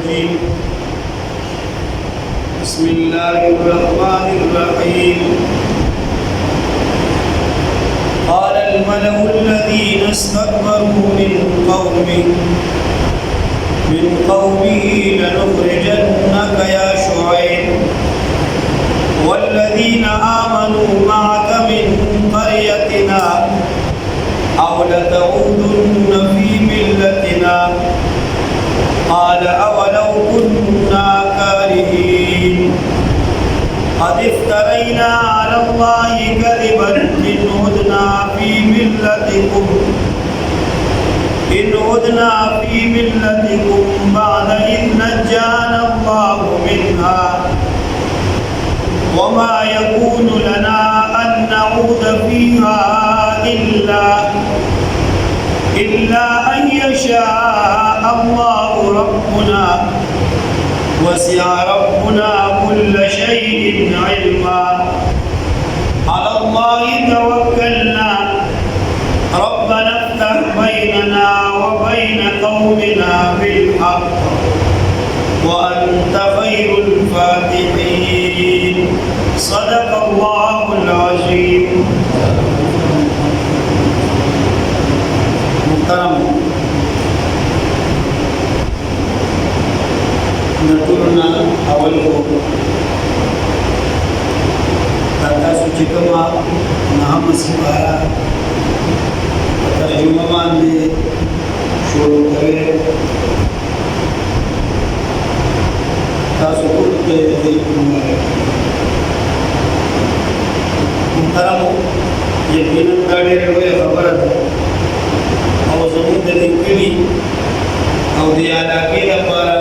الرجيم بسم الله الرحمن الرحيم قال الملأ الذين استكبروا من قومه لنخرجنك يا شعيب والذين آمنوا معك من قريتنا أو لتعودن في ملتنا قال أولو كنا كارهين قد افترينا على الله كذبا إن عدنا في ملتكم بعد إذ نجانا الله منها وما يكون لنا أن نعود فيها إلا أن يشاء الله ربنا وسع ربنا كل شيء علما على الله توكلنا ربنا افتح بيننا وبين قومنا بالحق وأنت خير الفاتحين صدق الله العظيم. محترم نتورنا أولكم تاتا سوچکما نام سپارا ترجمہ باندې شروع کړي تاسو ټول ته دې محترم یقینا دا ډېره لویه خبره ده او زموږ د دې کلي او د علاقې لپاره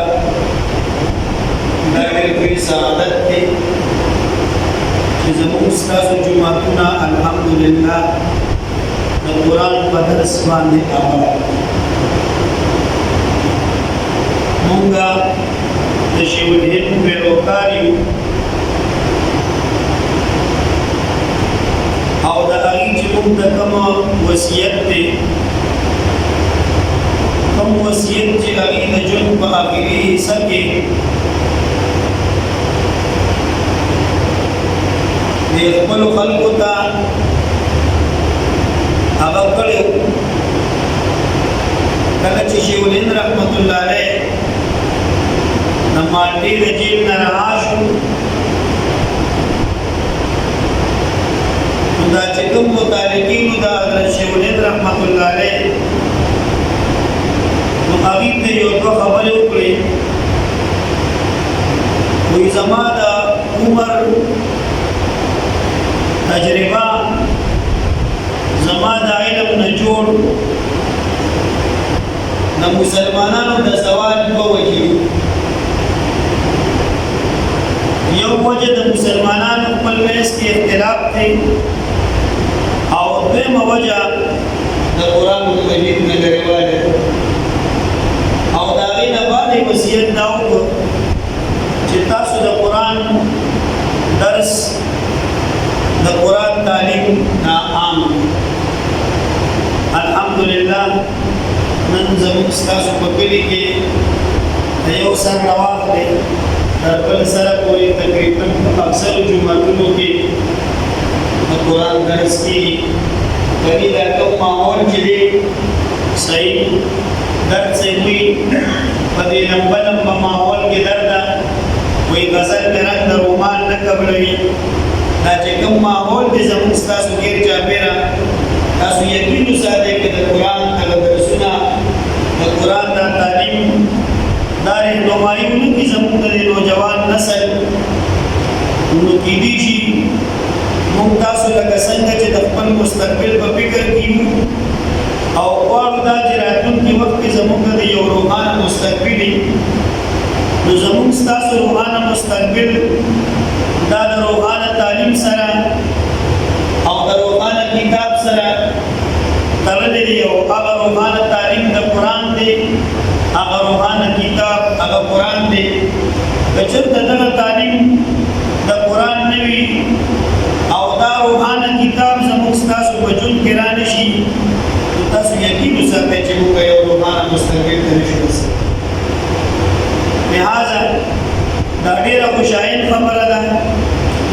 دا ډېر لوی سعادت دی چې زموږ ستاسو جوماتونه الحمدلله د قرآن په درس باندې آباد مونږ د شیخ الهند پیروکار یو او د هغې چې مونږ ته کوم وصیت دی کوم وصیت چې هغې د ژوند په آخري حصه کې د خپلو خلکو ته هغه کړی کله چې شیخ الهند رحمت الله علیه د مالټې د جیل نه رها شو نو دا چې کوم متعلقینو د حضرت شیخ الهند رحمت الله علیه نو هغې ته یو دوه خبرې وکړې وایي زما د عمر تجربه زما د علم نه جوړ د مسلمانانو د سوال په وجه یو وجه د مسلمانانو خپل منځ کې اختلاف دی او دویمه وجه د قرآن مجید نه لرېوالی او د هغې نه بعد یې وصیت دا وکړو چې تاسو د قرآن درس د قرآن تعلیم نا عام الحمدلله نن زموږ ستاسو په کلي کې د یو سر رواق دی تر بل سره پورې تقریبا اکثرو جوماتونو کې د قرآن درس کېږي په دې دا کوم ماحول چې دی صحیح درد سے ہوئی په دې لمبه لمبه ماحول کې درد ده وایي غزل مې رنګ د رومان نه قبلوي دا چې کوم ماحول دی زموږ ستاسو ګیر چاپېره تاسو یقین وساتئ که د قرآن هغه درسونه د قرآن دا تعلیم دا رهنمایي ونه کړي زموږ د نوجوان نسل نو کېدای شي موږ تاسو لکه څنګه چې د خپل مستقبل په فکر کې یو او غواړو دا چې راتلونکي وخت کې زموږ د یو روښانه مستقبل وي نو زموږ ستاسو روښانه مستقبل دا د روحانه تعلیم سره او د روحانه کتاب سره تړلې دی او هغه روحانه تعلیم د قرآن دی هغه روحانه کتاب هغه قرآن دی که چېرته دغه تعلیم د قرآن نه وي او دا روحانه کتاب زموږ ستاسو په ژوند کې رانه شي نو تاسو یقین وساتئ چې موږ یو روحانه مستقبل ته نشو رسېدلی ډېره خوشاین خبره ده،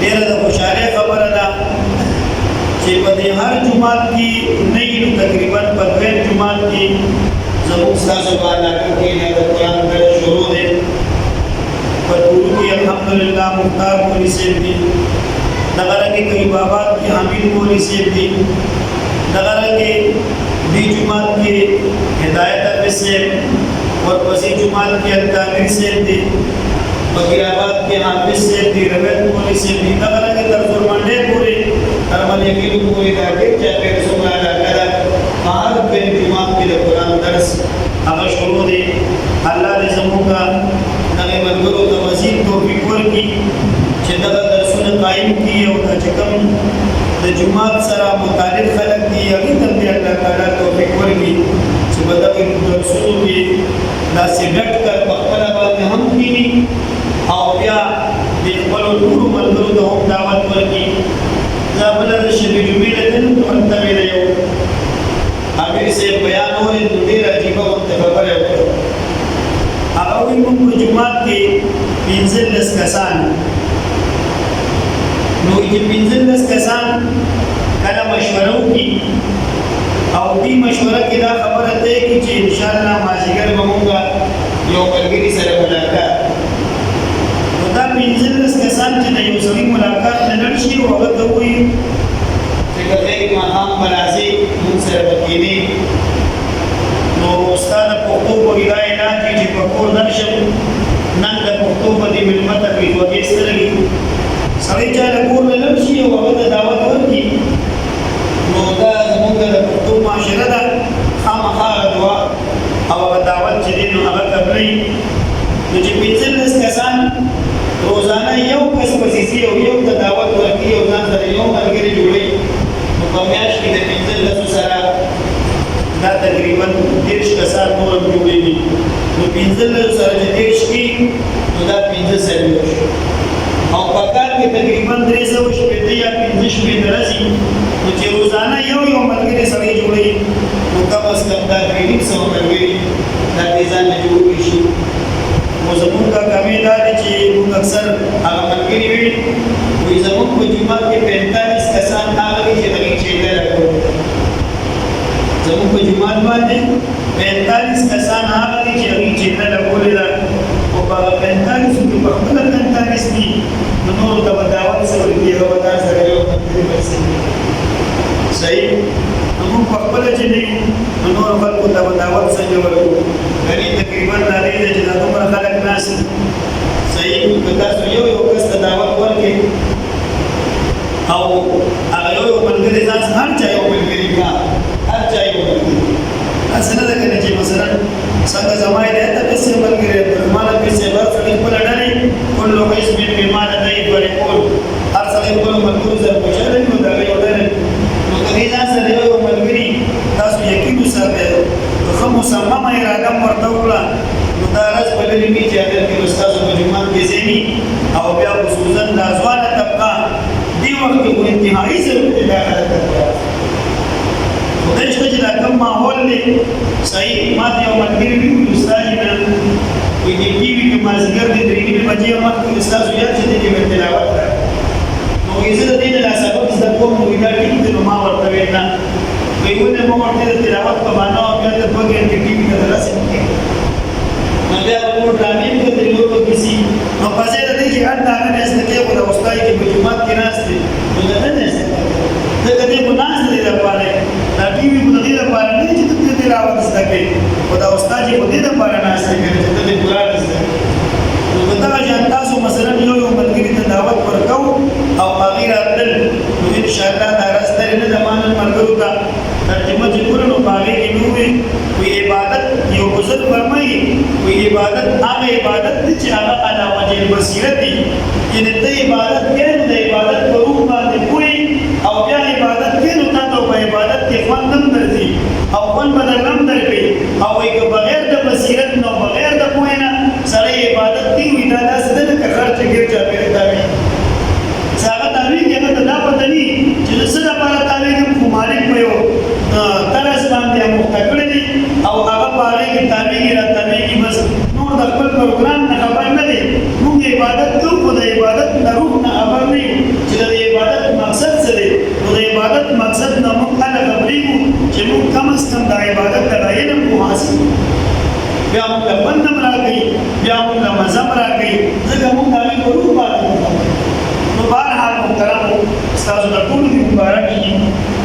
ډېره د خوشحالۍ خبره ده چې په دې هر جمعات کې نه یو تقریبا په دویم جمعات کې زموږ ستاسو په علاقه کې د قرآن درس شروع دی. په ټولو کې الحمدلله مختار مولوي صاحب دي، دغه رنګې قریب آباد کې حمید مولوي صاحب دي، دغه رنګې دې جمعات کې هدایت حافظ صاحب، ورپسې جمعات کې الطاهر صاحب دي، بکیر آباد کې حافظ صاحب دي، روایت مولوي صاحب دي، دغه رنګې تر زورمنډۍ پورې تر ملیکینو پورې دا ډېر چاپېر څومره علاقه ده په هر دویم جمعات کې د قرآن درس هغه شروع دی. الله دې زموږ دغه ملګرو ته مزید توفیق ورکړي چې دغه درسونه قایم کړي او دا چې کوم د جمعات سره متعلق خلک دي هغې ته دې الله تعالی توفیق ورکړي چې په دغه درسونو کې داسې ډډ کر په خپله باندې هم کښېني او بیا د خپلو ټولو ملګرو ته هم دعوت ورکړي. زه بله د شبې جمعې له دین ورته ویله یو امیر صاحب بیان اورېد نو ډېره عجیبه غوندې خبره وکړه. هغه وایي موږ په جومات کې 15 کسان نو چې 15 کسان کله مشوره وکړي او دې مشوره کې دا خبره طی کړي چې انشاءالله مازدیګر به موږ یو ملګري سره ملاقات نو دا 15 کسان چې د یو سړي ملاقات ته لاړ شي او هغه ته ووایي چې که دی ماښام به راځې موږ سره به کښېنې نو ستا د پښتو په کې دا اعلان کړي چې په کور درشم نن د پښتو په دې مېلمه ته کړي وږې سترګې سړی چا له کور نه لاړ شي او هغه ته دعوت ورکړي نو دا زموږ د پښتو معاشره ده خامخا هغه دعا او هغه دعوت چې دی نو هغه قبلوي. نو چې 15 کسان روزانه یو کس پسې ځي او یو ته دعوت ورکړي او ځان سره یو ملګري جوړوي نو په میاشت کې د 15 سره دا تقریبا 30 کسان نور هم جوړېږي نو 15 سره چې 30 کړي نو دا 15 سروي شو او په کال کې تقریبا 300 شپېته یا 15 شپېته راځي نو چې روزانه یو ملګری سړی جوړوي نو کم از کم دا 300 ملګري دا دې ځان نه جوړ شي. نو زموږ کمې دا دی چې موږ اکثر هغه ملګري وي وایي زموږ په جومات کې 45 کسان هغه دي چې هغې چینه راکوي زموږ په جومات باندې 45 کسان هغه دي چې هغې چینه راکولې ده او په 45 کې په خپله 45 دي نو نورو ته به دعوت څه ورکړي هغه به تا سره یو ملګري بس صحیح نو موږ په خپله چې نه یو نو نورو خلکو ته به دعوت څنګه ورکړو غني تقریبا دا دی چې دا دومره خلک ناست صحیح که تاسو یو کس ته دعوت ورکړئ او هغه یو ملګری ځان هر چا یو ملګري کا هر چا یو ملګري داسې نه ده که نه چې مثلا څنګه زما هدایت ته پسې ملګري عبدالرحمن پسې هر سړی خپله ډلې کل حزب بما لدیهم فرحون هر سړی خپلو ملګرو سره خوشحاله وي نو د هغه یو ډلې نو که دې ځان سره یو ملګري تاسو یقین وساتئ ښه مصممه اراده م ورته وکړه نو دا رز به لرې وي چې هغه کې به ستاسو په جومات کې ځیني او بیا خصوصا دا ځوانه طبقه دې وخت کې خو انتهایي ضرورت دی دا خلک ته خدای شته چې دا کوم ماحول دی صحیح ما ته یو ملګري وي استاد یې نه وایي دې ټي وي کې مازدیګر د 3 بجې مخکې ستاسو یاد چې دې مې تلاوت کړه نو وایي زه د دې نه سبب زده کوم نو دا ټیک دی نو ما ورته ویل نه وایي ولې ما ورته د تلاوت په معنا او بیا د 2 غنټې ټي وي ته راسې نو بیا موږ ډرامې مې کتلې نور به کیسي نو په ځای د دې چې هر دا نه زده کوي خو د استاد کې په جومات کې ناست دی نو دا نه زده کوي ځکه دې خو ناست دی دپاره دا ټي وي خو د دې لپاره نه دی چې ته دې راوت زده کوي خو دا استاد یې خو دې لپاره ناست دی که ته دې قرآن زده کوي نو که دغه شان تاسو مثلا یو ملګري ته دعوت ورکوو او هغې راتلل نو انشاءالله دا راز لرې نه ده ما نن ملګرو ته ترجمه چې کړو نو په هغې کې مې وویل وایي عبادت یو بزرګ فرمایي وایي عبادت هغه عبادت دی چې هغه علی وجه البصیرت دی یعنې ته عبادت کوې نو د عبادت په روح باندې پوهې او بیا عبادت کوې نو تا ته په عبادت کې خوند هم درځي او خوند به درله هم درکوي او وایي که بغیر د بصیرت نه او بغیر د پوهې نه سړی عبادت کوي وایي دا داسې ده لکه خر چې ګیر چاپېره تاوي چې هغه تاویږي هغه ته دا پته نه وي چې زه څه لپاره تاویږم خو مالک په یو طرز باندې اموخته کړی دی او هغه په هغې کې تاویږي را تاویږي بس نور د خپل پروګرام نه خبر نه دی موږ عبادت کوو عبادت مقصد نه موږ هله خبرېږو چې موږ کم از کم د عبادت د علم پوه حاصل بیا موږ له خوند هم راکوي بیا موږ له مزه هم راکوي ځکه موږ د هغې په روح باندې نو بهرحال محترمو ستاسو د ټولو دې مبارک وي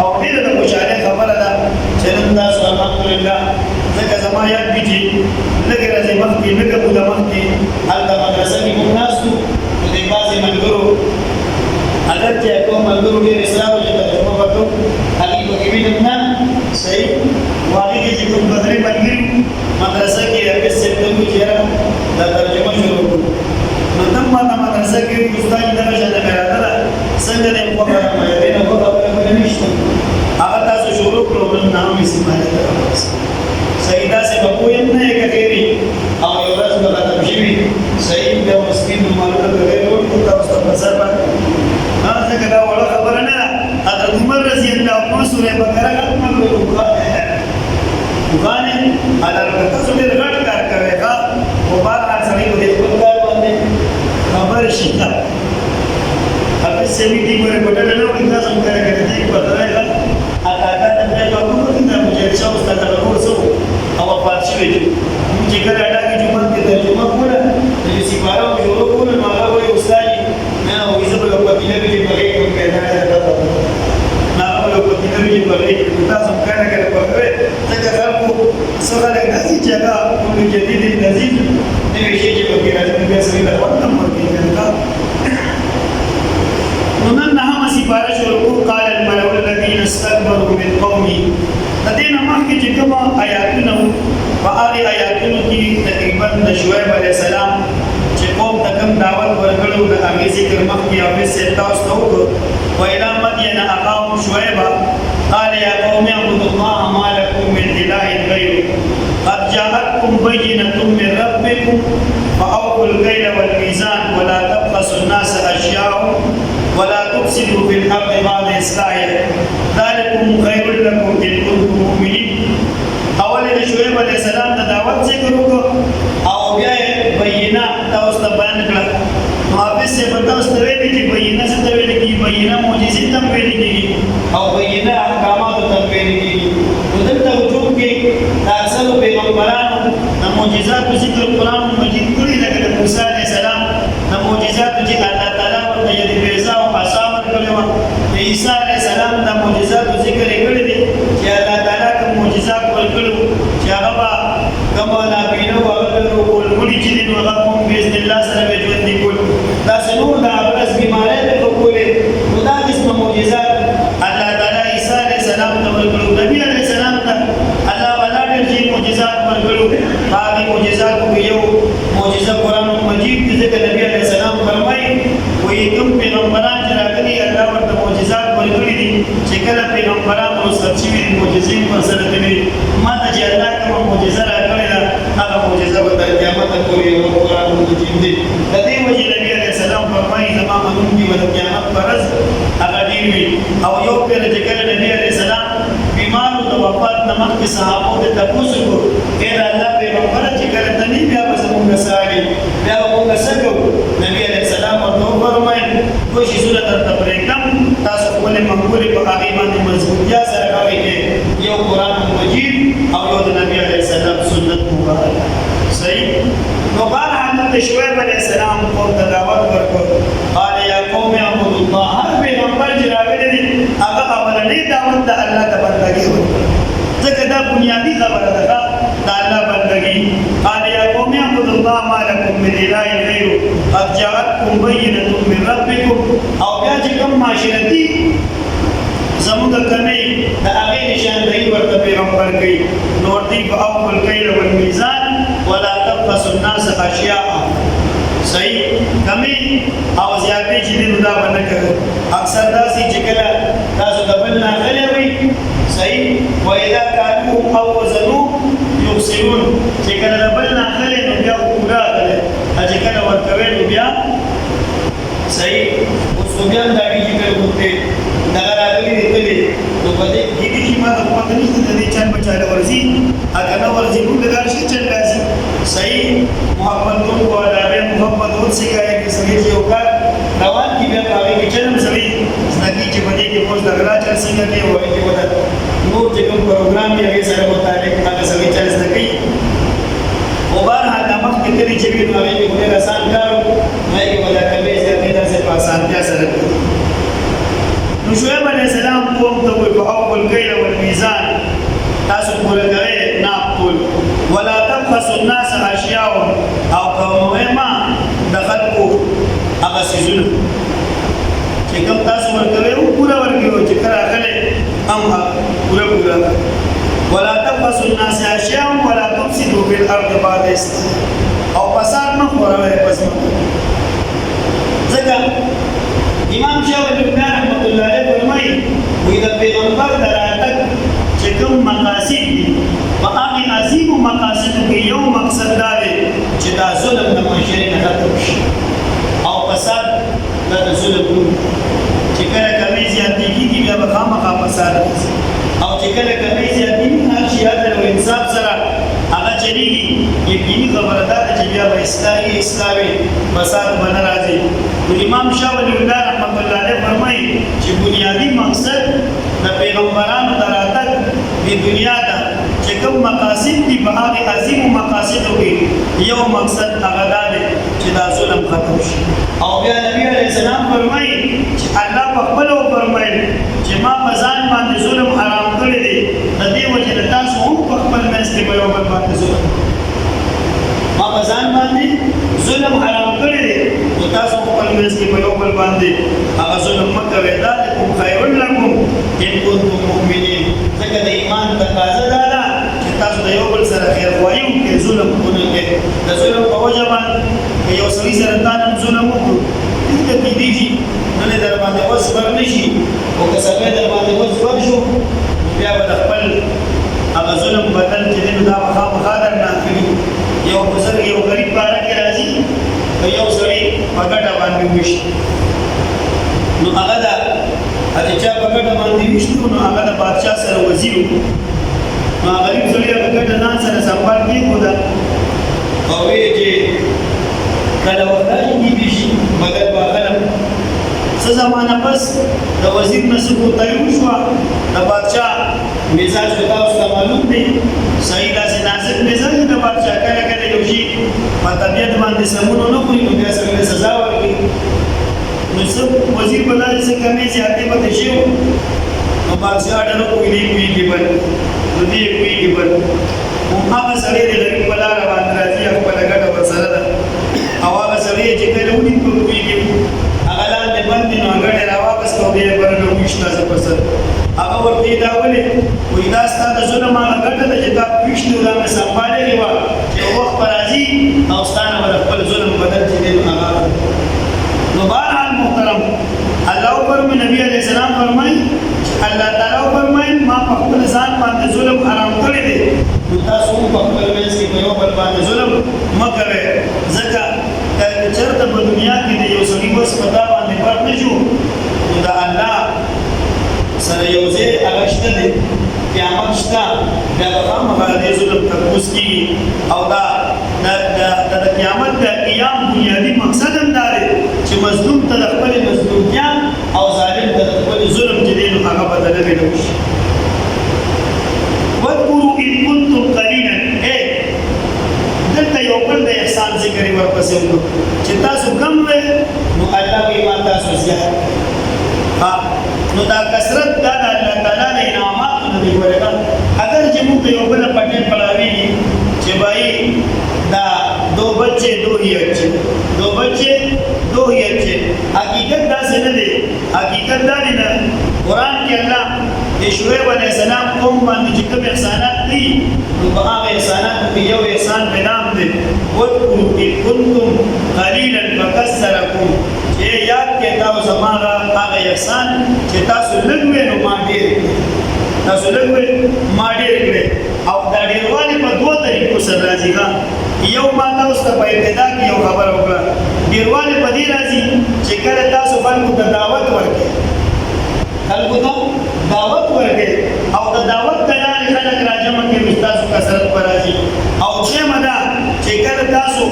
او ډېره د خوشحالۍ خبره ده چې نن تاسو الحمدلله ځکه زما یاد وي چې لږې ورځې مخکې لږه موده مخکې هلته مدرسه کې موږ ناست وو نو د بعضې ملګرو اگر چې کوم ملګرو ډېر اصرار و چې ترجمه به کوم هغې پکې وینم نه صحیح و هغې کې چې کوم بدرې ملګري مدرسه کې حافظ صاحب ته وویل چې یاره دا ترجمه شروع کړو نو دم ماته مدرسه کې استاد دغه شانې اراده ده څنګه دې خوښه راغله دې نه خوښه بله نشته هغه تاسو شروع کړو نن نه هم استعمالي ته راوست صحیح داسې به پوه یم نه یې که خیري او یو ورځ به ختم شوي صحیح بیا مسکین مالونه به غیر وکړو تاسو ته په سر باندې ځکه دا وړه خبره نه ده حضرت عمر رضی الله عنه سورې بقره ختمه کړو وګانې حضرت تاسو ډېر غټ کار کوئ ښه خو بهرحال سړی په دې خپل کار باندې خبر شي حافظ صاحب دې ګورې بټله نه وړي تاسو هم کله کله دې پته دی ښه اکاکا ته خدای جواب وکړي دا مجاهد شاه استاد هغه نور څه او وفات شوی دی چې کله اډاکې جومات کې ترجمه کوله د سپاره مو شروع کوله نو هغه وایي استاد نه وایي زه به یو پتیله کې بغیر کوم پیدا نه نه یو پتیله کې بغیر تاسو هم کله کله پکوي ځکه خلکو څه خلک داسې چې هغه کوم جدید نظیر نوي شي چې پکې راځي بیا سړي له وخت هم ورکوي نو نن نهمه سپاره شروع کړو قال الملأ الذين استكبروا من قومه د دې نه مخکې چې کوم آیاتونه په هغې آیاتونو کې تقریبا د شعیب علیه السلام چې قوم ته کوم دعوت ورکړی و د هغې ذکر مخکې حافظ صاحب تاسو ته وکړو وإلى مدين أخاهم شعيبا قال يا قوم اعبدوا الله ما لكم من إله غيره قد جاءتكم بينة من ربكم فأوفوا الكيل والميزان ولا تبخسوا الناس أشياءهم ولا تفسدوا في الأرض بعد إصلاحها ذلكم خير لكم إن كنتم مؤمنين اول د شعیب علیه السلام د دعوت ذکر وکړو او بیا یې بینه تاسو ته بیان کړه نو حافظ صاحب تاسو ته ویلي چې بینه څه ته ویل کېږي بینه معجزې ته هم ویل کېږي او بینه احکاماتو ته هم ویل کېږي نو دلته وجود کې د اکثرو پیغمبرانو د معجزاتو ذکر قرآن مجید کړی لکه د موسی علیه السلام د معجزاتو چې الله تعالی ورته ید بیضا او عصا ورکړې وه د عیسی علیه السلام د معجزاتو ذکر یې کړی دی چې الله تعالی کوم معجزات ورکړو چې هغه به کوم نابینه و هغه به روغول مړي چې دي نو هغه هم باذن الله سره به ژوندي کول داسې نور د ابرص بیماری به وکولې نو دا قسمه معجزات الله تعالی عیسی علیه السلام ته ورکړو نبي علیه السلام ته الله والا ډېر چې معجزات ورکړو هغې معجزاتو کې یو معجزه قرآن مجید دی ځکه نبي علیه السلام فرمایي وایي کوم پیغمبران چې راغلي الله ورته معجزات ورکړي دي چې کله پیغمبران رخصت شوي دي معجزې مو ورسره کوي ما ته چې الله کومه معجزه راکړې ده هغه معجزه به تر قیامته پورې یو قرآن مجید دی د دې وجې نبي علیه السلام فرمایي زما منونکي به د قیامت په ورځ هغه ډېر وي او یو پېره چې کله نبي علیه السلام بیمارو د وفات نه مخکې صحابو ته تپوس وکړو ای د الله پیغمبره چې کله ته نه بیا به زمونږ ساړي بیا به مونږ څه کوو نبي علیه السلام ورته وفرمایل دوه شیزونه درته پرېږدم تاسو خپلې مقبولې په هغې باندې مضبوطیا سره هغې کې یو قرآن مجید او یو د نبي علیه السلام سنت مبارک صحیح نو بهرحال د شعیب علیه السلام قوم ته دعوت ورکړ قال یا قوم اعبدوا الله هر پیغمبر چې راغلی دی هغه اولنۍ دعوت د الله د بندګۍ ورکړ ځکه دا بنیادي خبره ده د الله بندګي قال یا قوم اعبدوا الله ما لكم من اله غیره قد جاءتكم بینة من ربکم او بیا چې کوم معاشرتي زموږ کمی د هغې نشاندهي ورته پیغمبر کوي نو ورته فاوفوا الکیل والمیزان ولا تبخسوا الناس اشیاءهم صحیح کمی او زیاتې چې دي نو دا به نه کوو اکثر داسې چې کله تاسو د بل نه غلی وئ صحیح واذا کالوهم او وزنوهم یخسرون چې کله د بل نه غلی نو بیا پوره غلی چې کله ورکوئ نو بیا صحیح اوس خو بیا دا وي چې کله ورته دغه راغلي دي تللي نو په دې کې چې ما ته پته نشته د دې چل بچاله ورځي هغه نه ورځي موږ دا شي چل راځي صحیح محمد نور کو علاوه محمد اور سکھایا کہ سړي چې یو کار روان کی بیا هغه کې چلم سړي ځکه چې په دې هغې کې اوس د غلا چل څنګه کوي او هغې کې به د نور چې کوم پروګرام وي هغې سره متعلق هغه سړی چل زده کوي خو بهرحال دا مخکې کلي چې وي نو هغې کې خو ډېر اسان کار و هغې کې به دا کمې زیاتې داسې په اسانتیا سره کوي نو شعیب علیه السلام قوم ته وایي فاوفوا الکیل والمیزان تاسو پوره کوئ ناپ تول ولا تبخسوا الناس اشیاءهم او کوموئ ما د خلکو هغه څیزونه چې کوم تاسو ورکوئ پوره ورکوئ چې کله اخلئ هم پوره ولا تبخسوا الناس اشیاءهم ولا تفسدوا في الارض بعد اصلاحها او فساد مه خوروئ په ځمکه ځکه امام شاه ولی الله رحمت الله علیه فرمایي وایي د پیغمبر د راتګ چې کوم مقاصد دي په هغې عظیمو مقاصدو کې یو مقصد دا دی چې دا ظلم د معاشرې نه ختم شي او فساد دا د ظلم نوم چې کله کمې زیاتې کېږي بیا به خامخا فساد راځي او چې کله کمې زیاتېږي هر شي عدل او انصاف سره هغه چلېږي یقیني خبره دا ده چې بیا به اصلاح وي فساد به نه راځي نو امام شاه ولی الله رحمت الله علیه فرمایي چې بنیادي مقصد د پیغمبرانو د راتګ د دنیا ته چې کوم مقاصد دي په هغې عظیمو مقاصدو کې یو مقصد هغه دا دی چې دا ظلم ختم شي او بیا نبي علیه السلام فرمایي چې الله په خپله وفرمایل چې ما په ځان باندې ظلم حرام کړی دی د دې وجې د تاسو هم په خپل منځ کې په یو بل باندې ظلم ما په ځان باندې ظلم حرام کړی دی نو تاسو خپل منځ کې په یو بل باندې هغه ظلم مه کوئ ذلکم خیر لکم ان کنتم مؤمنین ځکه د ایمان تقاضا دا ده چې تاسو د یو بل سره خیرخواهي وکړئ ظلم ونه کړئ د ظلم په وجه باندې که یو سړي سره تا نن ظلم وکړو دلته کېدی شي نن یې در باندې وس بر نه شي خو که سړی در باندې وس بر شو بیا به د خپل هغه ظلم بدل چې دی نو دا به خامخا درنه اخلي یو بزرګ یو غریب باره کې راځي که یو سړي په ګټه باندې وویشي نو هغه د هغې چا په ګټه باندې ویشتو نو هغه د بادشاه سره وزیر وو نو هغه غریب سړي هغه ګټه ځان سره سنبال کېښوده او ویې چې کله ورته کېږي شي مګر به غلم څه زمانه پس د وزیر نه څه کوتاهي وشوه د بادشاه مزاج خو تاسو ته معلوم دی صحیح داسې نازک مزاج د بادشاه کله کله یو شي په طبیعت باندې سمون ونه کړي نو بیا سړي ته سزا ورکړي نو څه وزیر به داسې څه کمې زیاتې به شي نو بادشاه ډېر پوهېږي بل نو دې پوهېږي بل هغه سړی د غریب په لاره باندې راځي خپله ګټه ورسره ده او هغه سړی چې کله ولید په پوهېږي هغه لاندې بند دی نو هغه ډېر راواخیست او بیا یې بله نه وویشته زه په سر هغه ورته یې دا ولې وایي دا ستا د ظلم هغه ګټه ده چې تا وویشتې او دا مې سنبالېږې وه چې یو وخت به راځي او ستا نه به د خپل ظلم بدل چې دی نو هغه نو بهرحال محترم الله فرمایي نبي علیه السلام فرمایي الله تعالی فرمایي ما په خپل ځان باندې ظلم حرام کړی دی نو تاسو هم په خپل منځ کې په یو بل باندې ظلم مه کوئ ځکه که چېرته په دنیا کې د یو سړي بس په تا باندې فرق نه شو نو د الله سره یو ځای هغه شته دی قیامت شته بیا به خامخا د دې ظلم تپوس کېږي او دا د قیامت د قیام بنیادي مقصد هم دا دی چې مظلوم ته د خپلې مظلومتیا او ظالم ته د خپلې ظلم چې دی نو هغه بدله نه وشي واذکروا ان کنتم قلیلا دلته یو بل د احسان ذکر یې ورپسې وکړو چې تاسو کم وئ نو الله وایي ما تاسو زیات نو دا کثرت دا د الله تعالی د انعاماتو نه دی ورګه اگر چې موږ یو بل پټې پړاوي چې بھائی دا دو بچے دو ہی اچھے حقیقت دا سے نہ دے حقیقت دا دینا قرآن کے اللہ یہ شعیب علیہ السلام قوم باندې چې کوم احسانات دي نو په هغه احساناتو کې یو احسان په نام دی واذکروا ان کنتم قلیلا فکثرکم چې یاد کې تاسو زماره هغه احسان چې تاسو لږ وې نو ما ډېر کړې او دا ډېروالی په دوه طریقو سره راځي یو ما تاسو ته په ابتدا کې یو خبره وکړه ډېروالی په دې راځي چې کله تاسو خلکو ته دعوت ورکړئ او د دعوت د لارې خلک راجمع کوي ستاسو کثرت به راځي او دویمه ده چې کله تاسو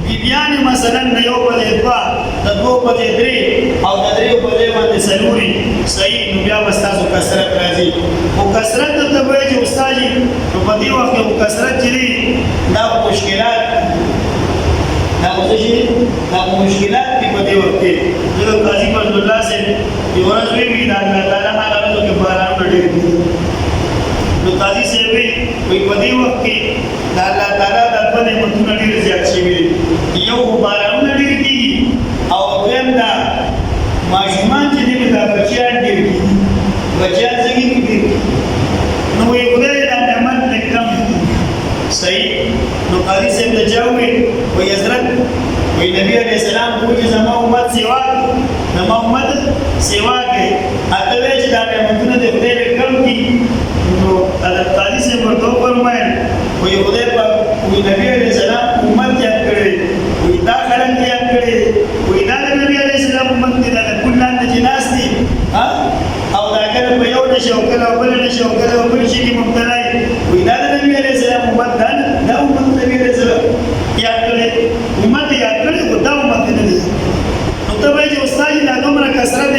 بیبیانې مثلا د یو په ځای دوه د دوو په ځای درې او د دریو په ځای باندې څلورې صحیح نو بیا وستاسو کثرت راځي او کثرت ته وایي چې استاد نو په دې وخت کې کثرت چې دا مشکلات دا مشکلات دي په دې وخت کې د قاضي فضل الله سے یو ورځ وی دا الله تعالی هغه کې باران ډېر دي نو قاضي سے وی په دې وخت کې دا الله تعالی د خپل نعمتونو ډېر زیات شي یو باران ډېر دي او دویم دا ماشومان چې دې دا بچیان ډېر دي بچیان څنګه دي نو یو خدای دا نعمت کم صحیح نو قاضي سے ته جوړي وي حضرت وي نبی عليه السلام کوی زما امت سیوا زما امت سیوا کې اته چې دا نعمتونه دې خدای کم دي نو قاضي سے ورته فرمایل وي خدای په وي نبی عليه السلام امت یاد کړی وي دا خلک یاد کړی وي دا نبی عليه السلام امت دې دا کلان د جناس دي او دا کله په یو نشو کله بل نشو کله بل شي کې مبتلا وي دا نبی عليه السلام امت دا امت نبی عليه السلام یاد کړی امت یاد کړی او دا امت نه دي نو ته به چې استاد دا دومره کثرت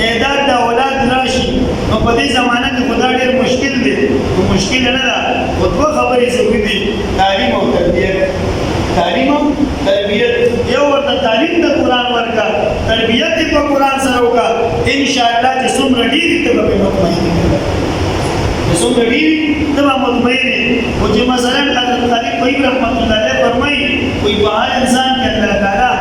اعداد د اولاد راشي نو په دې زمانہ کې خدا ډېر مشکل دی نو مشکل نه ده او دوه خبرې ضروري دي تعلیم او تربیت تعلیم او تربیت یو ورته تعلیم د قران ورکا تربیت په قران سره وکا ان شاء الله چې څومره ډېری ته به مطمئن څومره ډېری ته به مطمئن او چې مثلا حضرت طالب طيب رحمت الله علیه فرمایي کوئی په هر انسان کې الله تعالی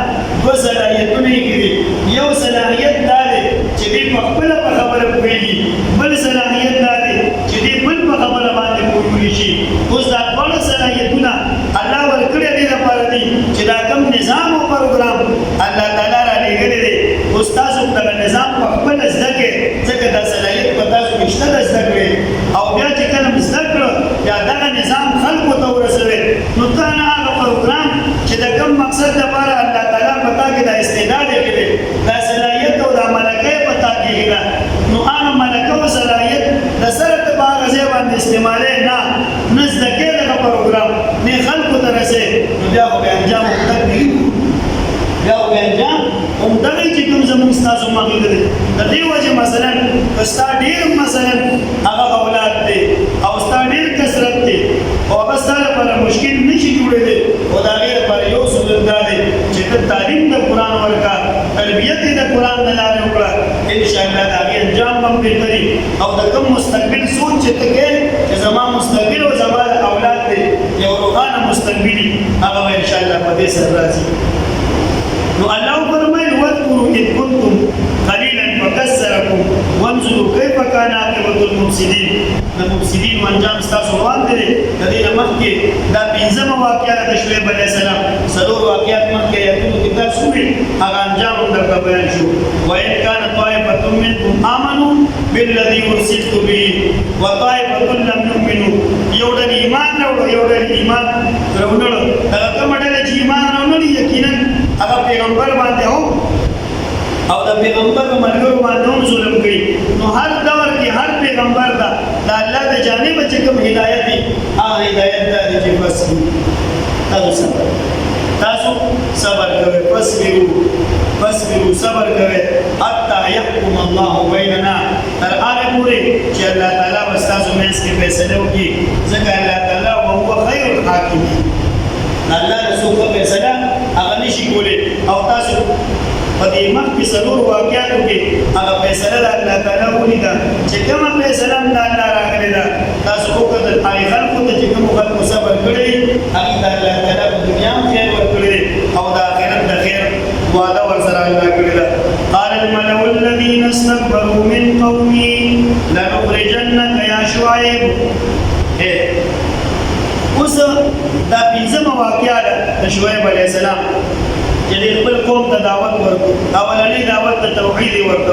دو صلاحیتونه کړي یو صلاحیت دا دی چې دې په خپل خبره پوهیږي بل صلاحیت دا دی چې دې بل په خبره باندې پوهیږي شي اوس دا ټول صلاحیتونه الله ورکړي دي لپاره دي چې دا کوم نظام او پروګرام الله تعالی را لګړي دي استاد دغه نظام په خپل ځکه ځکه دا صلاحیت په تاسو مشته ځکه او بیا چې کله مستقر یا دغه نظام خلقو ته ورسوي نو ته نه هغه پروګرام چې د کوم مقصد لپاره الله تعالی پتا کې دا استعداد کړي دا صلاحیت او دا ملکه پتا کېږي نو هغه ملکه او صلاحیت د سره ته باغ ځای باندې استعمالې نه ځکه دغه پروګرام نه خلقو ته رسي نو بیا خو به انجام وکړي بیا خو به انجام همدغه چې کوم زموږ ستاسو مغلوب دي د دې وجه مثلا ستا ډېر مثلا هغه اولاد دي او ستا ډېر کثرت دي او هغه ستا لپاره مشکل نشي جوړېدلی او د هغې لپاره یو صورت دا دی چې ته تعلیم د قرآن ورکړه تربیت یې د قرآن د لارې وکړه انشاءالله د هغې انجام به بهتري او د کوم مستقبل سوچ چې ته کوې چې زما مستقبل او زما د اولاد دی یو روښانه مستقبلي هغه به انشاءالله په دې سره راځي نو الله فرمایي واذكروا اذ كنتم قليلا فكثركم وانظروا كيف كان عاقبة المفسدين المفسدين وانجام تاسو روان دي د دې مخکې دا پنځمه واقعه د شعیب علیه السلام څلور واقعات مخکې یادونه کتاب شوې هغه انجام درته بیان شو وان كان طائفة منكم آمنوا بالذي ارسلت به وطائفة لم يؤمنوا یو ډول ایمان راوړو یو ډول ایمان راوړو دا کومه ډول چې ایمان راوړو یقینا هغه پیغمبر باندې او د پیغمبر په مرګ باندې هم ظلم کوي نو هر دور کې هر پیغمبر دا د الله د جانب چې کوم هدایت دی هغه هدایت دا چې بس تاسو صبر کوئ فاصبروا صبر کوئ حتى يحكم الله بيننا تر هغه پورې چې الله تعالی واستاسو مینس کې فیصله وکړي ځکه الله تعالی هو خیر الحاکمین الله رسول فیصله هغه نشي کولی او تاسو په دې مخکې څلور واقعاتو کې هغه فیصله د الله تعالی ولیده چې کومه فیصله د الله راغلې ده تاسو وکړل هغه خلکو ته چې کوم خلکو صبر کړی هغه د الله تعالی په دنیا هم خیر ورکړي او د آخرت د خیر وعده ورسره الله کړی ده قال الملأ الذين استكبروا من قومي لنخرجنك يا شعيب اوس دا پنځمه واقعه ده د شعیب علیه السلام چې خپل قوم ته دعوت ورکړو اولنۍ دعوت د توحید ورته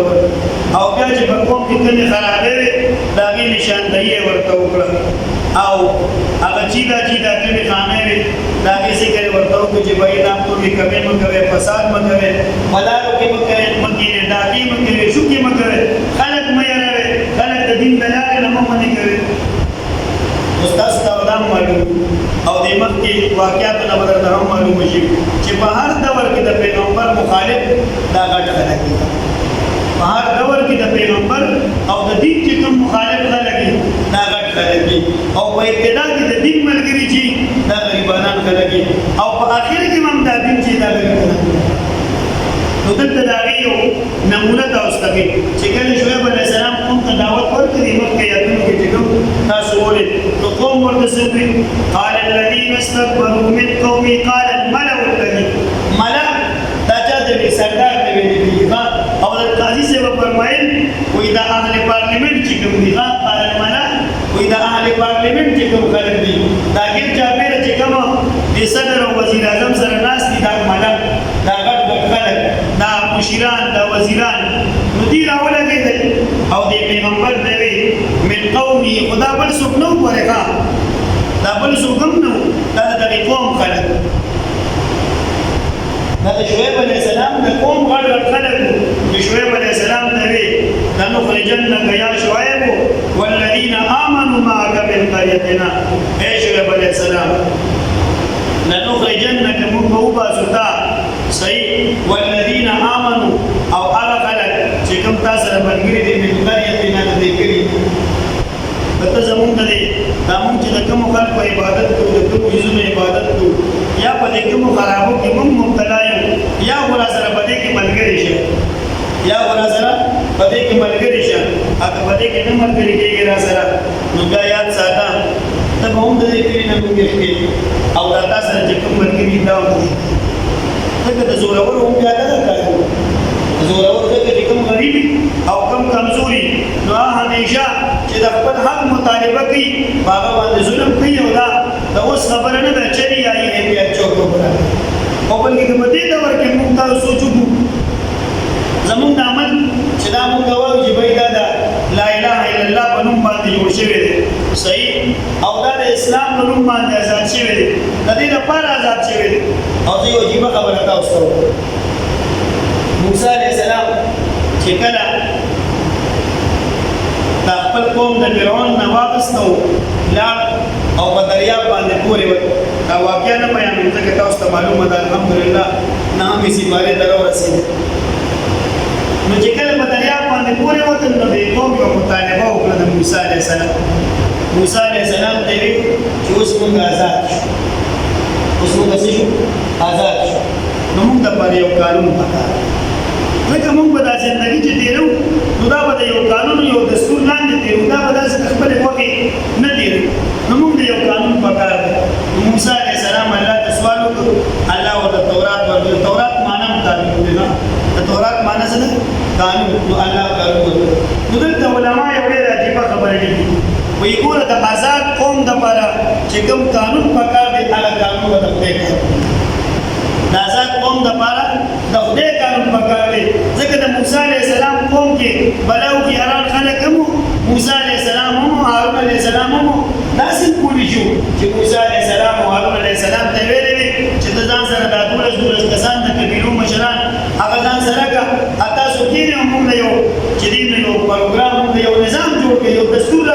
او بیا چې په قوم کې کومې خرابې وې د هغې نشاندهي یې ورته وکړه او هغه چیدا کومې خامې وې د هغې ذکر یې ورته وکړو چې بهې دا ټولې کمې مه کوئ فساد مه کوئ ملارو کې مه کېنئ ډاکې مه کوئ شوکې مه کوئ خلک مه یاروئ خلک د دین د لارې نه مه منې کوئ استاد ته معلوم او د مخکې واقعاتو نه بدر ته هم معلوم شي چې په هر دور کې د پیغمبر مخالف دا غټ خلک دي په هر دور کې د پیغمبر نمونه تاسو ته چې کله شعیب علیه السلام قوم ته دعوت ورکړي مکه یادونو کې چې کوم تاسو ولې نو قوم ورته سوي قال الذين استكبروا من قومي قال الملأ الذي ملأ دا چې سردار دی ویلي او د قاضي صاحب فرمایل وې دا اهل پارلیمنت چې کوم دي قال الملأ وې دا اهل پارلیمنت چې کوم خلک دي دا ګر چاپیره چې کوم د صدر او وزیر اعظم سره ناس دي دا ملأ دا ګډ خلک دا مشیران دا وزیران نو دي راولګېدل او د پیغمبر دی من قومي خدا بل څوک نو ورغا دا بل څوک نو دا د قوم خلک دا شعیب علیہ السلام د قوم غړ خلک شعیب علیہ السلام ته وی لنخرجنك يا شعيب والذين آمنوا معك من قريتنا اے شعیب علیہ السلام لنخرجنك من بوباستا صحیح والذين آمنوا او هغه خلک چې کوم تاسو سره بلګری دي من قريتنا د دې کړي ته زمونږ دی دا مونږ چې د کوم خلکو عبادت کوو د کوم یزونو عبادت کوو یا په دې کوم خرابو کې مونږ مبتلا یو یا ورا سره په دې کې ملګری شي یا ورا سره په دې کې ملګری شي اګه په دې کې نه ملګری کېږي را سره نو بیا یاد ساته ته به هم د دې کړي نه مونږ کې او دا تاسو سره چې کوم ملګری دا وایي ته د زورور هم بیا دا کوي زورور دغه کوم غریب او کم کمزوري نو همیشه چې د خپل حق مطالبه کوي هغه باندې ظلم کوي او دا اوس خبره نه ده چې یې بیا چوک وکړه او بلکې د مدې د ورکه موږ تاسو سوچو زموږ د عمل چې دا موږ وایو چې بای دا لا اله الا الله په نوم باندې جوړ شوی دی صحیح او دا د اسلام په نوم باندې آزاد شوی دی د دې لپاره آزاد شوی دی او زه یو عجیبه خبره تاسو ته موسی علیہ السلام چې کله د خپل قوم د فرعون نه واپستو لاړ او په دریاب باندې پورې وکړ دا واقعیا نه بیانوم ځکه تاسو ته معلومه ده الحمدلله نه مې سیمارې ته ورسېدې نو چې کله په دریاب باندې پورې وکړ نو د قوم یو مطالبه وکړه د موسی علیہ السلام موسی علیہ السلام ته ویل چې اوس موږ آزاد شو اوس موږ آزاد شو نو موږ د پر یو قانون پکار ځکه موږ به دا ژوندګي چې تېرو نو دا به د یو قانون یو دستور لاندې تېرو دا به داسې خپلې خوښې نه تېرو نو موږ د یو قانون پکار دی نو موسی علیه السلام الله ته سوال وکړ الله ورته تورات ورکړ تورات معنا هم تعلیم دی نه د تورات معنا څه ده قانون نو الله قانون ورکړ نو دلته علما یو ډېره عجیبه خبره لیکي وایي ګوره د آزاد قوم دپاره چې کوم قانون پکار دی هغه قانون به د خدای کار د آزاد قوم دپاره د خدای قانون پکار دی ځکه د موسی علیه السلام قوم کې بلاو کې اران خلک هم موسی علیه السلام هم هارون علیه السلام هم داسې پولی شو چې موسی علیه السلام او هارون علیه السلام ته ویلې وي چې ته ځان سره دا 12 کسان د قبیلو مشران هغه ځان سره کړه تاسو کېنئ موږ له یو چې دین یو پروګرام موږ یو نظام جوړ کړو یو دستور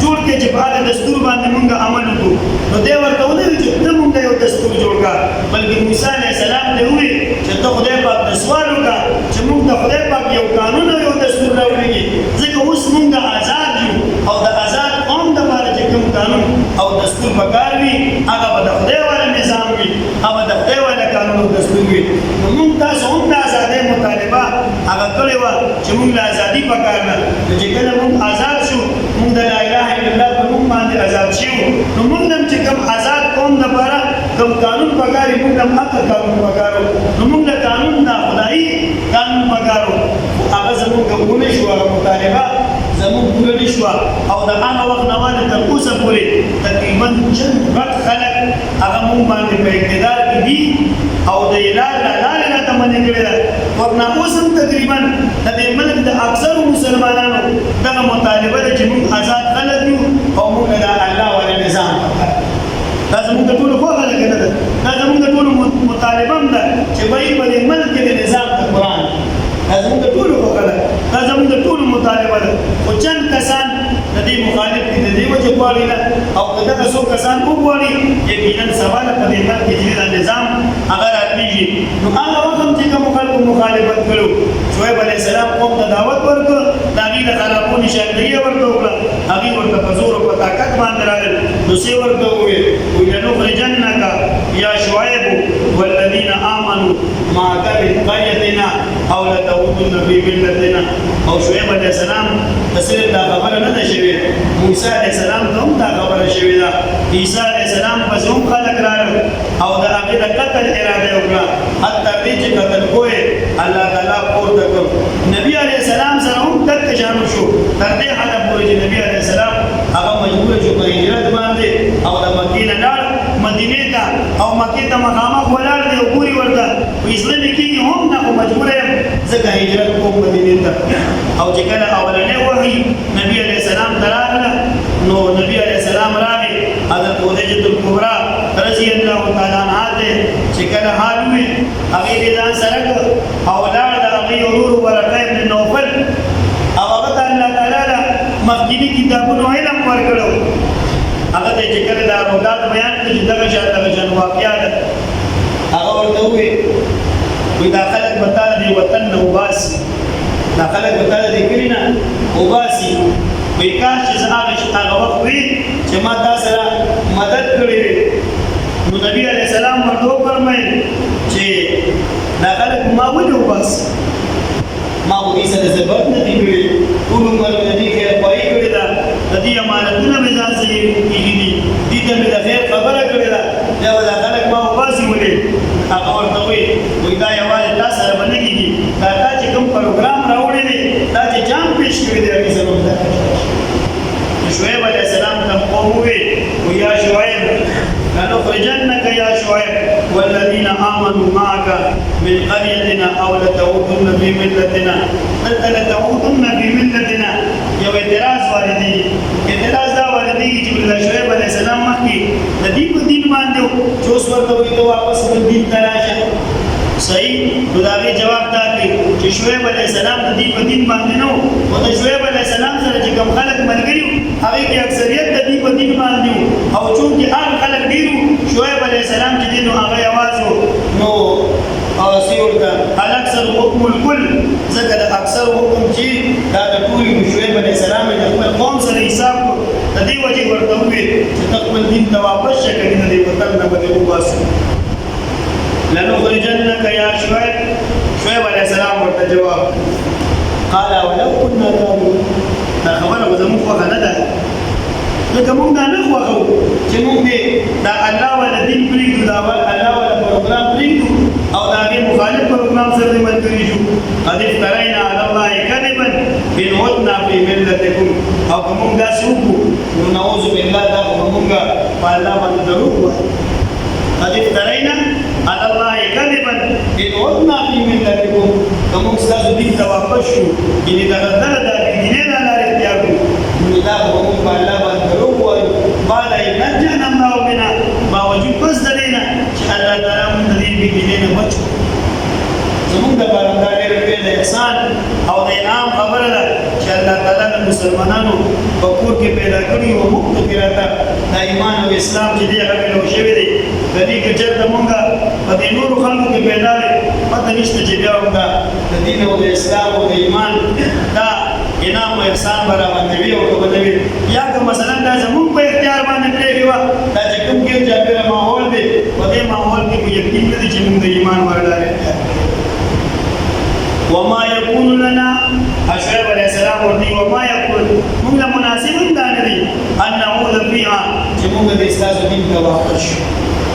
جوړ کړي چې په هغه دستور باندې موږ عمل وکړو نو دی ورته ونه چې ته موږ یو دستور جوړ کړه بلکې موسی علیه السلام ته وویل چې ته خدای پاک ته سوال وکړه چې موږ د خدای پاک یو قانون او یو دستور راوړي ځکه اوس موږ آزاد یو او د آزاد قوم دپاره چې کوم قانون او دستور پکار وي هغه به د خدای والا نظام وي هغه د خدای والا قانون او دستور وي نو موږ تاسو هم د ازادۍ مطالبه هغه کړې وه چې موږ له ازادي پکار ده چې کله موږ آزاد شو موږ د لا اله الا الله په نوم باندې آزاد شو نو موږ هم چې کوم آزاد قوم دپاره کوم قانون پکار وي موږ هم هغه قانون پکار نو موږ د قانون نه خدایي قانون پکار هغه زموږ ونه شو هغه مطالبه زموږ پوره نه شوه او د هغه وخت نه واده تر اوسه پورې تقریبا چند غټ خلک هغه موږ باندې په اقتدار کې دي او د لارې راته منې کړې ده ورنه اوس هم تقریبا د دې ملک د اکثرو مسلمانانو دغه مطالبه ده چې موږ آزاد خلک یو او موږ د الله والا نظام پکار دا زموږ د ټولو خوښه ده که نه ده دا زموږ د ټولو مطالبه هم ده چې وایي په دې ملک کې د نظام د قرآن دا زموږ د ټولو خوښه ده دا زموږ د ټولو مطالبه ده خو چند کسان د دې مخالف دي د دې وجې غواړي نه او که دغه څو کسان وغواړي یقینا سبا په دې ملک کې چې دا نظام هغه راتلېږي نو هغه وخت هم چې کومو خلکو مخالفت کړو شعیب علیه السلام قوم ته دعوت ورکړ د هغې د خرابو نشاندهي ورته وکړه هغې ورته په زور او په طاقت باندې راغلل نو څه ورته وویل وایي لنخرجنک یا شعیب والذین آمنوا معک من قريتنا او لتعودن فی ملتنا او شعیب علیہ السلام تصریف دا خبر نه ده شوی موسی علیہ السلام ته هم دا خبر شوی دا عیسی علیہ السلام پس هم خلق راغل او دا هغه د قتل اراده وکړه حتی دې چې قتل کوی الله تعالی پورته کړ نبی علیہ السلام سره هم تک شامل شو تر دې حد پورې چې نبی علیہ السلام هغه مجبور شو په هجرت باندې او د مکې نه لاړ مدینه ته او مکې ته مخامخ ولاړ دی او پوری ورته اسلام کې هم نه مجبور یم ځکه هجرت کوم مدینه ته او چې کله اولنې وحي نبی علیہ السلام تراغله نو نبی علیہ السلام راغی حضرت خدیجه الکبرى رضی الله تعالی عنها ته چې کله حال وي هغه دې ځان سره او لاړ د هغه ورور ورقه ابن نوفل او هغه الله تعالی مخکینی کتابونو علم ورکړو هغه ته چې کله دا اولاد بیان کړي چې دغه شان واقعیا ده هغه ورته وي دا خلک بتاله دی وطن نه وباسي دا خلک بتاله دی کلینا وباسي وی کاش چې هغه وخت وي چې ما تا سره مدد کړې نو نبی علیہ السلام ورته فرمایي چې دا خلک ما ولې وباسي ما ودې سره زبر نه دی کړی ټول عمر دې کې پای کړی دا د دې امانتونه مې ځان سره کېږي دې ته مې د خیر خبره کړې ده دا ولا خلک ما وباسي ولې هغه ورته وي دا یوازې تاسو سره باندې کېږي دا چې کوم پروګرام راوړی دی دا چې جام پیش کړی دی هغه سره شعیب علیہ السلام ته قوم وي ويا شعیب لنخرجنك يا شعيب والذين آمنوا معك من قريتنا أو لتعودن في ملتنا لتعودن في ملتنا یو اعتراض واردی اعتراض دا واردی چې شعیب علیہ السلام مخکې د دې په دین باندې چې اوس ورته وایي ته واپس په دین ته راشه صحیح نو دا غي جواب دا کوي چې شعیب علیہ السلام د دې په دین باندې نو او د شعیب علیہ السلام سره چې کوم خلک ملګری هغه کې اکثریت د دې په دین باندې او چې هغه خلک ډیرو شعیب علیہ السلام چې دین هغه आवाज نو او سیور دا اکثر حکم الکل ځکه د اکثر حکم چې دا د ټول شعیب علیہ السلام د خپل قوم سره حساب د دې وجه ورته وي چې خپل دین ته واپس شي کنه د وطن نه بده وباسي لنخرجنك يا شعيب شعيب عليه السلام ورته جواب قال ولو كنا كافرين دا خبره زموږ خو نه ده لکه موږ نه خوښو چې موږ دا الله ولا دین پریږدو دا الله ولا پروګرام پریږدو او دا غي مخالف پروګرام سره ملګری شو قد افترينا على الله كذبا ان عدنا في ملتكم او کوم دا سوق نعوذ بالله دا موږ په الله باندې دروغ قد افترينا على الله كذبا ان عدنا في ملتكم کوم ستاسو دین ته واپس شو ان دا دین نه لاره تیاګو دا موږ په الله باندې دروغ وایو بعد ان نجنا الله بنا باوجود پس دلینا چې الله تعالی موږ دې دین نه بچو زموږ د بارنده ډېر په احسان او د انعام خبره ده چې الله تعالی د مسلمانانو په کور کې پیدا کړی او موږ ته راته د ایمان او اسلام چې دی هغه له شوی دی د دې کې چې موږ په دې نور خلکو کې پیدا لري پته نشته چې بیا موږ د دین او د اسلام او د ایمان دا انعام او احسان برابر دی او په دې یا که مثلا دا زموږ په اختیار باندې پرېږي دا چې کوم کې چې ماحول دی په دې ماحول کې یقین دې چې موږ د ایمان ورلاره وما يكون لنا شعيب عليه السلام ورته وما يكون موږ مناسب دانه ان نعوذ فيها چې موږ د اسلام دین ته واپس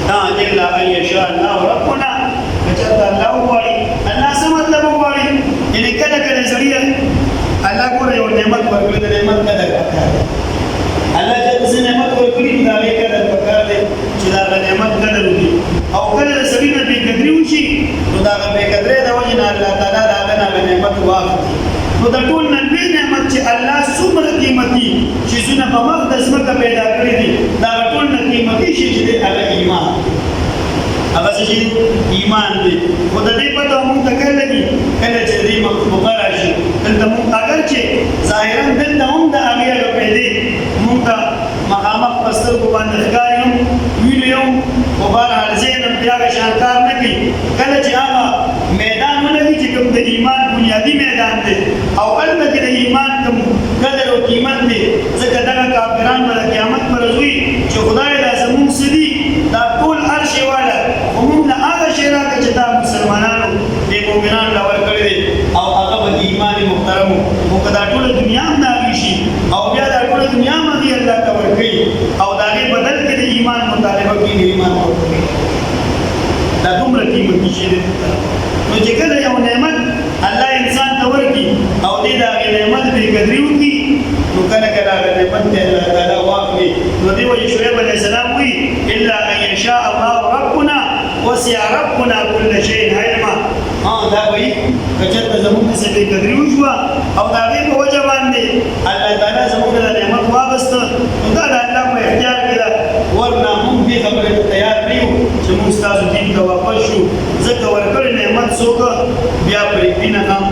دا الا ان يشاء الله ربنا کچته الله وایي الله سمت له وایي ان کله کله زړه الله ګوره یو نعمت ورکړي د نعمت قدر الله چې نعمت ورکړي دا یې قدر وکړ دې چې دا نعمت قدر وکړي او کله سړي نه به قدر وشي نو دا به قدر دا وجه نه الله تعالی دا نعمت واخلي نو د ټول نبی نعمت چې الله څومره قیمتي چې زونه په مقدس مکه پیدا کړی دي دا ټول قیمتي شي چې هغه ایمان هغه چې ایمان دی خو د دې په موږ ته کله چې دې مقبره شي دلته موږ اگر چې ظاهرا دلته هم د هغه پیدا موږ ته مقامه پستر کو باندې ښکاریم ویلو مبارک ارزین بیا شانکار نه کی کله چې هغه میدان ولګي چې کوم د ایمان بنیادی میدان دی او البته کې د ایمان کوم قدر او قیمت دی ځکه دا کافران پر قیامت پر ورځي چې خدای لازم سدي دا ټول عرش والا همون هغه شی راکړي چې دا مسلمانانو د مؤمنانو لور کړی ورکړي او دا غي بدل کې د ایمان مطالبه کوي ایمان ورکړي دا دومره قیمتي شی دی نو چې کله یو نعمت الله انسان ته ورکړي او دې دا غي نعمت به قدر وکړي نو کله کله هغه نعمت ته الله تعالی واخلي نو دی وایي شعیب علیه السلام وی الا ان یشاء الله ربنا وسع ربنا كل شيء علما دا وایي کچته زموږ څه به قدر وشو او دا غي په وجه باندې الله تعالی زموږ د نعمت واغسته نو دا د الله په اختیار کې ده ورنه موږ دې خبره تیار نه یو چې موږ تاسو دین ته واپس شو ځکه ورکړې نعمت څوک بیا پرې دینه هم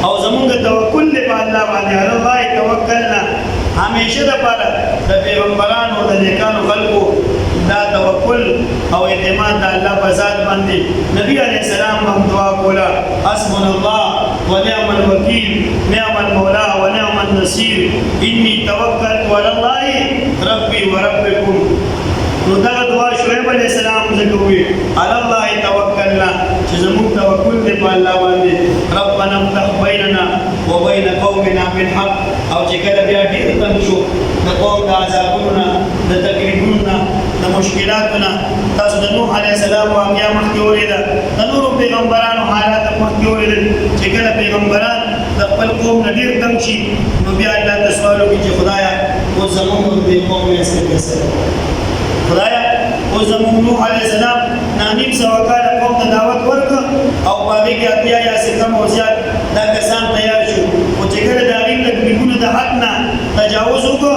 او زمونږ توکل په الله باندې الله توکلنا همیشه د پاره د پیغمبرانو د نیکانو خلقو دا توکل او اعتماد د الله په ذات باندې نبی عليه السلام هم دعا کوله حسبنا الله ونعم الوکیل نعم المولى ونعم النصير اني توکلت على الله ربي وربكم نو دا دعا شعیب علیہ السلام ذکر ہوئی علی اللہ توکلنا چې زموږ توکل دی په الله باندې ربنا افتح بیننا وبین قومنا بالحق او چې کله بیا ډېر تنګ شو د قوم د عذابونو د تکلیفونو د مشکلاتونو تاسو د نوح علیه السلام واقعه مخکې اورېده د نورو پیغمبرانو حالات مخکې اورېدل چې کله پیغمبران د خپل قوم نه ډېر تنګ شي نو بیا الله ته سوال وکړي چې خدایه اوس زموږ د قوم یې څه فیصله خدایا او زموږ نوح علیه السلام نیم سوه کاله قوم ته دعوت ورکړه او په هغې کې اتیا یا کم او زیات دا کسان تیار شو خو چې کله د هغې تکلیفونو د حد نه تجاوز وکړه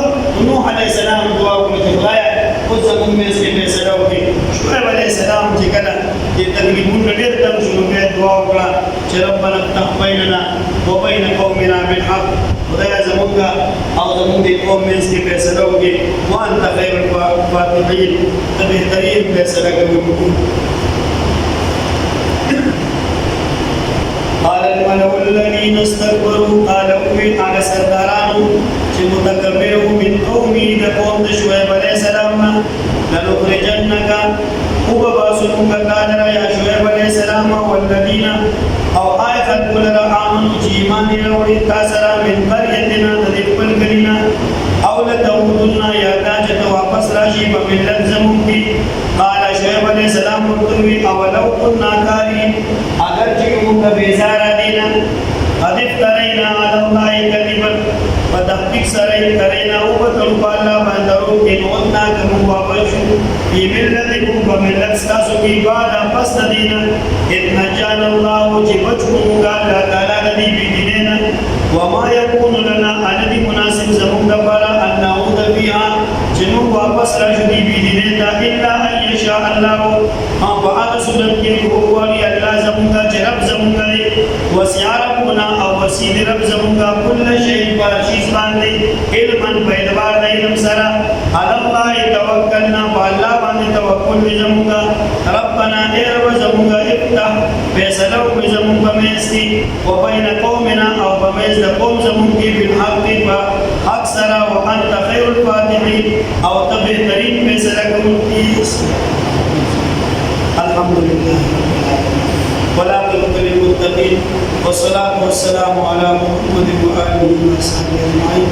نوح علیه السلام دعا وکړه چې خدایه اوس زموږ منځ کې فیصله وکړي شعیب علیه السلام چې کله دې تکلیفونو ډېر تنګ شو نو بیا دعا وکړه چې ربنا افتح بیننا وبین قومنا بالحق خدایا زمونږ او زمونږ د قوم منځ کې فیصله وکړي وانت خیر الفاتحین ته بهترین فیصله کوونکی قال الملأ الذين استكبروا قال اوي على سردارانو چې متکبرو من قومي د قوم د شعیب علیه السلام لنخرجنك وباسطك قال يا شعيب عليه السلام والذين او آيات كل آمنوا جيمان لوري تاسرا من قريتنا تدخل كلنا او لتعودن يا تاجت واپس راشي بملت زمونکی قال شعيب عليه السلام قلتوي اولو كنا كارين اگر چکمونک بیزارا دینا قد افترينا على الله كذبا فتحقیق سره ترینا او بطلو پالا بندرو کن اتنا کمو واپشو فی ملتکم بملت ستاسو کی بعدا پس دینا اتنا جان اللہ چی بچکموگا اللہ تعالی ندی بی دینینا وما یکون لنا اندی مناسب زمون دفارا ان نعود فیها جنو واپس راشو دی بی دینینا الا ان یشاء اللہ فآل سنت کی حقواری اللہ زمونگا چی رب زمونگا دی وسیع ربنا او وسید رب زمونگا کل شئی پارشیز باندی علماً پیدوار دا علم سرا علاللہ توکلنا فاللہ باندی توکل بزمونگا ربنا ایر بزمونگا افتح فیصلو بزمونگا میستی وبین قومنا او بمیز دا قوم زمونگی بالحق با حق سرا وانت خیر الفاتحین او تبہترین فیصلہ کرتی الحمدللہ والعاقبة للمتقين والصلاة والسلام على محمد وآله وصحبه أجمعين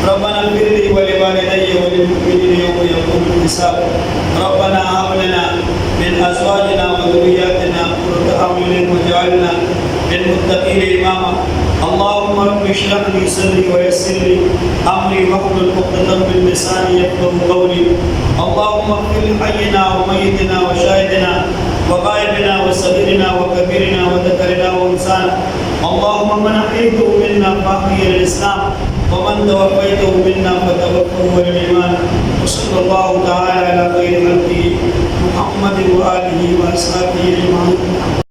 ربنا اغفر لي ولوالدي وللمؤمنين يوم يقوم الحساب ربنا هب لنا من أزواجنا وذرياتنا قرة أعين واجعلنا للمتقين إماما اللهم رب اشرح لي صدري ويسر لي امري واحلل عقدة من لساني يفقهوا قولي اللهم اغفر لحينا وميتنا وشاهدنا وغائبنا وصغيرنا وكبيرنا وذكرنا وانسانا اللهم من احييته منا فاحيي الاسلام ومن توفيته منا فتوفه الايمان وصلى الله تعالى على خير خلقه محمد واله واصحابه اجمعين